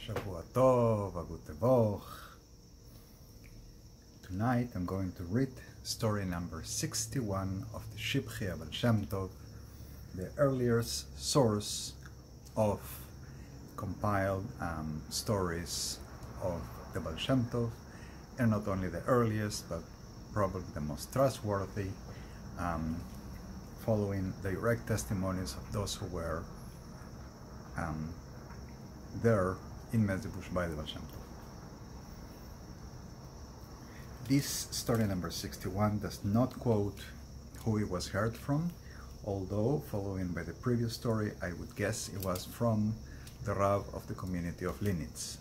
Shavua Tov, Agutevoch. Tonight I'm going to read story number 61 of the Shivchei of Shem Tov, the earliest source of compiled stories of the Baal Shem Tov, and not only the earliest, but probably the most trustworthy, following direct testimonies of those who were there in Mezdibush by the Baal Shem Tov. This story number 61 does not quote who it was heard from, although, following by the previous story, I would guess it was from the Rav of the community of Linitz.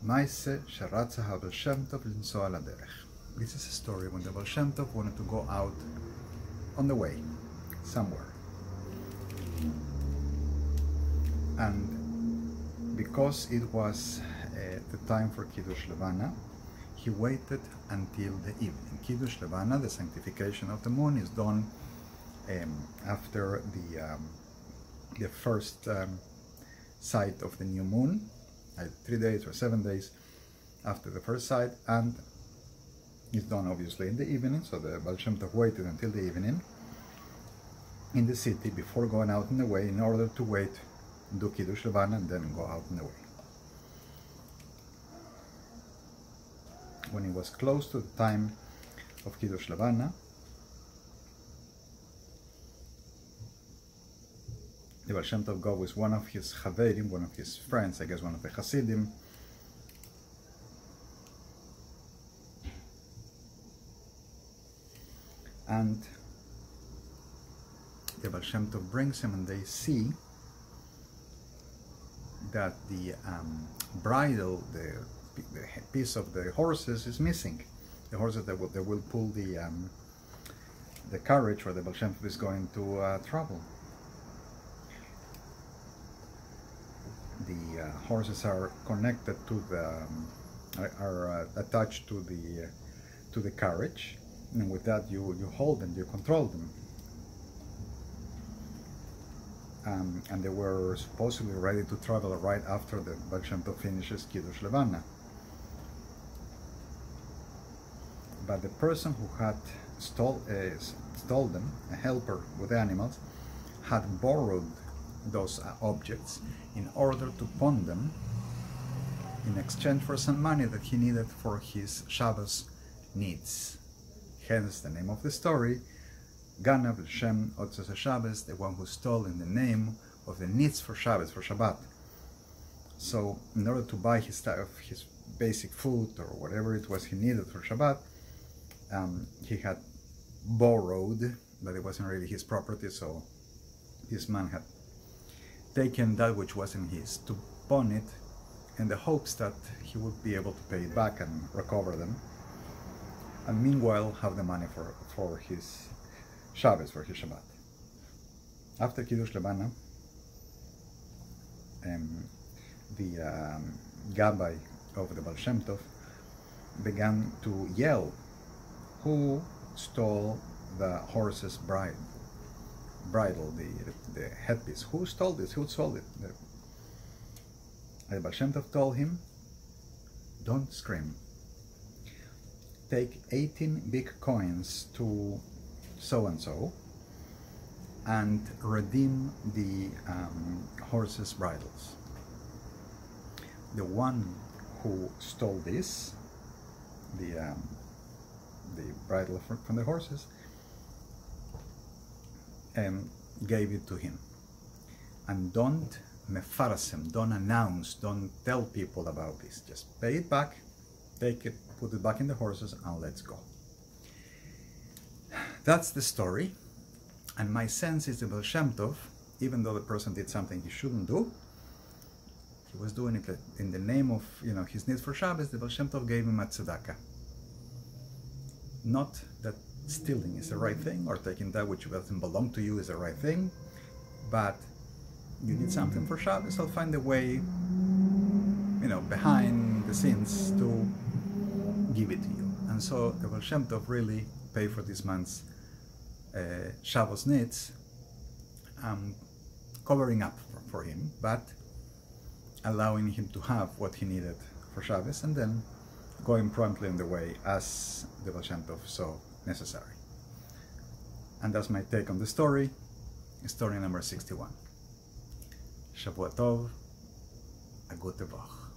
Maise sheratza haBaal Shem Tov linsua al haderech. This is a story when the Baal Shem Tov wanted to go out on the way, somewhere. And because it was the time for Kiddush Levana, he waited until the evening. Kiddush Levana, the sanctification of the moon, is done after the first sight of the new moon, 3 days or 7 days after the first sight, and it's done obviously in the evening. So the Baal Shem Tov waited until the evening in the city before going out in the way, in order to wait, do Kiddush Levana, and then go out in the way. When it was close to the time of Kiddush Levana, the Baal Shem Tov go with one of his chaverim, one of his friends, I guess one of the Hasidim, and the Baal Shem Tov brings him, and they see that the bridle, the piece of the horses is missing. The horses that will pull the carriage where the Baal Shem Tov is going to travel. The horses are connected to the are attached to the carriage, and with that you hold them, you control them. And they were supposedly ready to travel right after the Baal Shem Tov finishes Kiddush Levana. But the person who had stole them, a helper with the animals, had borrowed those objects in order to pawn them in exchange for some money that he needed for his Shabbos needs. Hence the name of the story, Ganav Shem Otzos Shabbos, the one who stole in the name of the needs for Shabbos, for Shabbat. So in order to buy his stuff, his basic food or whatever it was he needed for Shabbat, he had borrowed, but it wasn't really his property, so this man had taken that which wasn't his to pawn it in the hopes that he would be able to pay it back and recover them, and meanwhile have the money for his Shabbos, for his Shabbat. After Kiddush Levana, the Gabbai of the Baal Shem Tov began to yell, "Who stole the horse's bridle, the headpiece? Who stole this? Who stole it?" The Baal Shem Tov told him, "Don't scream. Take 18 big coins to so-and-so and redeem the horses' bridles. The one who stole this, the bridle from the horses, gave it to him. And don't mefarsem, don't announce, don't tell people about this. Just pay it back, take it, put it back in the horses, and let's go." That's the story, and my sense is the Baal Shem Tov, even though the person did something he shouldn't do, he was doing it in the name of his need for Shabbos. The Baal Shem Tov gave him a tzedakah. Not that stealing is the right thing, or taking that which doesn't belong to you is the right thing, but you need something for Shabbos, I'll find a way, behind the scenes to give it to you. And so the Baal Shem Tov really paid for this man's Shabbos needs, covering up for him, but allowing him to have what he needed for Shabbos, and then going promptly on the way as the Baal Shem Tov saw necessary. And that's my take on the story number 61. Shavua Tov, a gute Woche.